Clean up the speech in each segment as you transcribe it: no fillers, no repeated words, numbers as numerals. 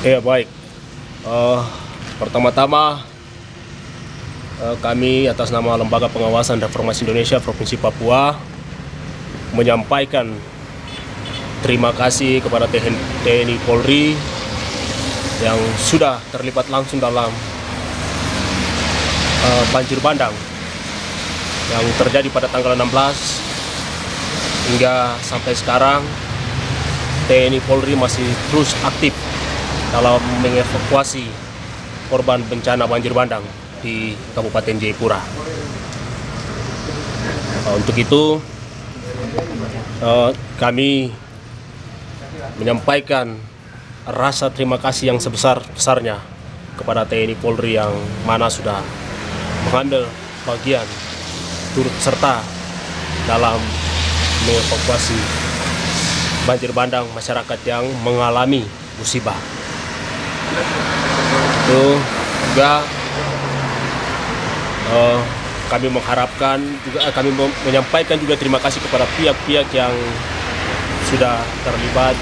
Ya baik. Eh, Pertama-tama kami atas nama Lembaga Pengawasan Reformasi Indonesia Provinsi Papua menyampaikan terima kasih kepada TNI Polri yang sudah terlibat langsung dalam banjir bandang yang terjadi pada tanggal 16 hingga sampai sekarang. TNI Polri masih terus aktif dalam mengevakuasi korban bencana banjir bandang di Kabupaten Jayapura. Untuk itu kami menyampaikan rasa terima kasih yang sebesar-besarnya kepada TNI Polri yang mana sudah mengambil bagian turut serta dalam mengevakuasi banjir bandang masyarakat yang mengalami musibah. Itu juga kami mengharapkan juga kami menyampaikan juga terima kasih kepada pihak-pihak yang sudah terlibat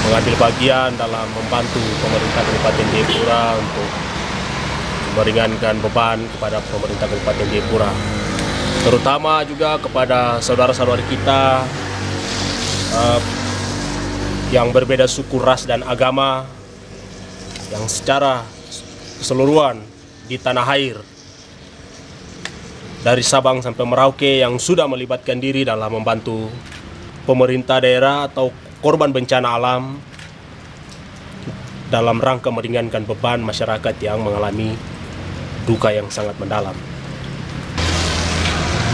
mengambil bagian dalam membantu pemerintah Kabupaten Jayapura untuk meringankan beban kepada pemerintah Kabupaten Jayapura, terutama juga kepada saudara-saudari kita yang berbeda suku, ras, dan agama yang secara keseluruhan di tanah air dari Sabang sampai Merauke yang sudah melibatkan diri dalam membantu pemerintah daerah atau korban bencana alam dalam rangka meringankan beban masyarakat yang mengalami duka yang sangat mendalam.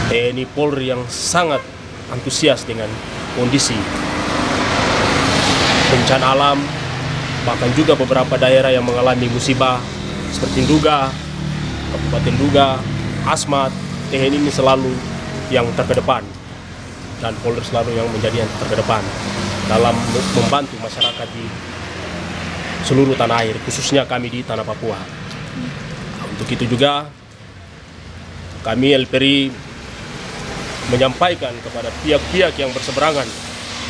TNI Polri yang sangat antusias dengan kondisi bencana alam, bahkan juga beberapa daerah yang mengalami musibah seperti Nduga, Kabupaten Nduga, Asmat. TNI ini selalu yang terkedepan dan Polri selalu yang menjadi yang terkedepan dalam membantu masyarakat di seluruh tanah air, khususnya kami di tanah Papua. Untuk itu juga kami LPRI menyampaikan kepada pihak-pihak yang berseberangan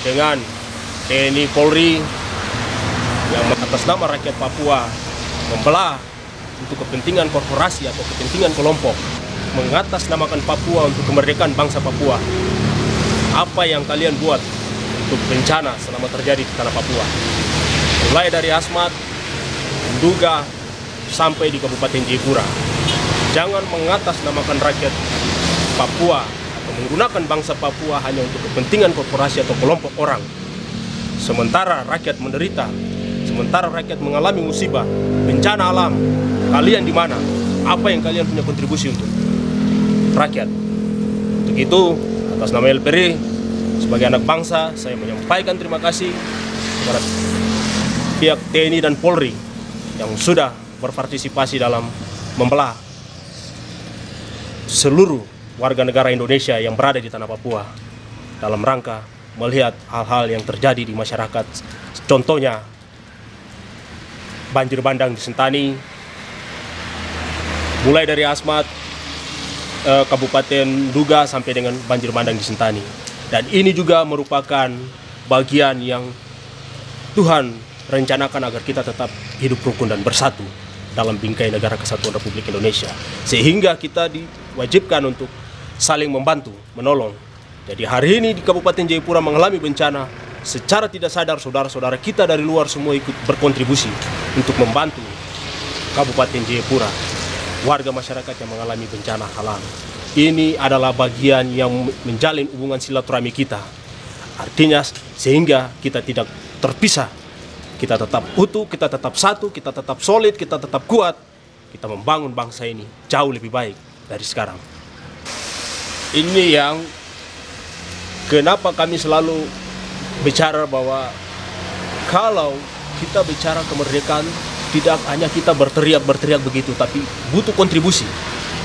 dengan TNI Polri yang atas nama rakyat Papua membelah untuk kepentingan korporasi atau kepentingan kelompok, mengatasnamakan Papua untuk kemerdekaan bangsa Papua. Apa yang kalian buat untuk bencana selama terjadi di tanah Papua, mulai dari Asmat, Nduga, sampai di Kabupaten Jayapura. Jangan mengatasnamakan rakyat Papua atau menggunakan bangsa Papua hanya untuk kepentingan korporasi atau kelompok orang. Sementara rakyat menderita, sementara rakyat mengalami musibah, bencana alam, kalian di mana? Apa yang kalian punya kontribusi untuk rakyat? Untuk itu, atas nama LPRI, sebagai anak bangsa, saya menyampaikan terima kasih kepada pihak TNI dan Polri yang sudah berpartisipasi dalam membelah seluruh warga negara Indonesia yang berada di tanah Papua dalam rangka melihat hal-hal yang terjadi di masyarakat. Contohnya banjir bandang di Sentani, mulai dari Asmat, Kabupaten Nduga sampai dengan banjir bandang di Sentani. Dan ini juga merupakan bagian yang Tuhan rencanakan agar kita tetap hidup rukun dan bersatu dalam bingkai negara kesatuan Republik Indonesia, sehingga kita diwajibkan untuk saling membantu, menolong. Jadi hari ini di Kabupaten Jayapura mengalami bencana, secara tidak sadar saudara-saudara kita dari luar semua ikut berkontribusi untuk membantu Kabupaten Jayapura, warga masyarakat yang mengalami bencana alam. Ini adalah bagian yang menjalin hubungan silaturahmi kita. Artinya sehingga kita tidak terpisah, kita tetap utuh, kita tetap satu, kita tetap solid, kita tetap kuat. Kita membangun bangsa ini jauh lebih baik dari sekarang. Ini yang kenapa kami selalu bicara bahwa kalau kita bicara kemerdekaan, tidak hanya kita berteriak begitu, tapi butuh kontribusi.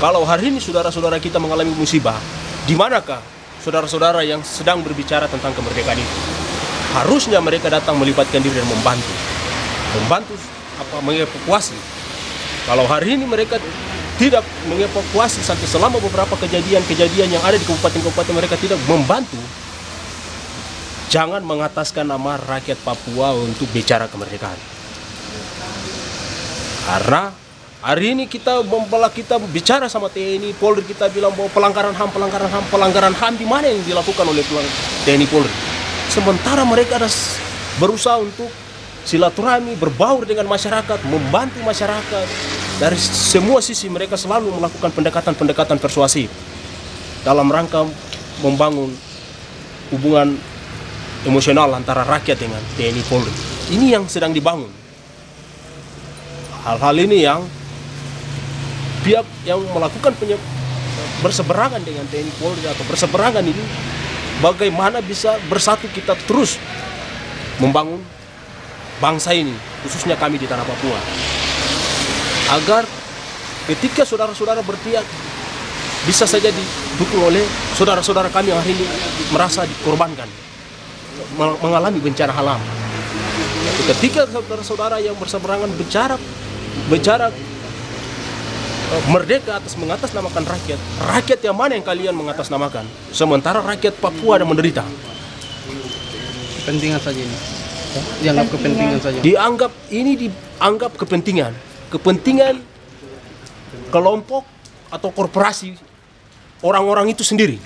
Kalau hari ini saudara-saudara kita mengalami musibah, di manakah saudara-saudara yang sedang berbicara tentang kemerdekaan itu? Harusnya mereka datang melibatkan diri dan membantu mengevakuasi. Kalau hari ini mereka tidak mengevakuasi sampai selama beberapa kejadian yang ada di kabupaten-kabupaten, mereka tidak membantu, jangan mengataskan nama rakyat Papua untuk bicara kemerdekaan. Karena hari ini kita bicara sama TNI Polri, kita bilang bahwa pelanggaran HAM di mana yang dilakukan oleh TNI Polri. Sementara mereka ada berusaha untuk silaturahmi, berbaur dengan masyarakat, membantu masyarakat. Dari semua sisi mereka selalu melakukan pendekatan-pendekatan persuasif dalam rangka membangun hubungan emosional antara rakyat dengan TNI Polri. Ini yang sedang dibangun. Hal-hal ini yang pihak yang melakukan berseberangan dengan TNI Polri atau berseberangan ini, bagaimana bisa bersatu kita terus membangun bangsa ini, khususnya kami di tanah Papua, agar ketika saudara-saudara berpihak bisa saja didukung oleh saudara-saudara kami yang hari ini merasa dikorbankan, mengalami bencana alam. Tapi ketika saudara-saudara yang berseberangan bicara merdeka atas mengatasnamakan rakyat yang mana yang kalian mengatasnamakan, sementara rakyat Papua ada menderita. Kepentingan saja ini. Dianggap kepentingan saja. Dianggap kepentingan kelompok atau korporasi orang-orang itu sendiri.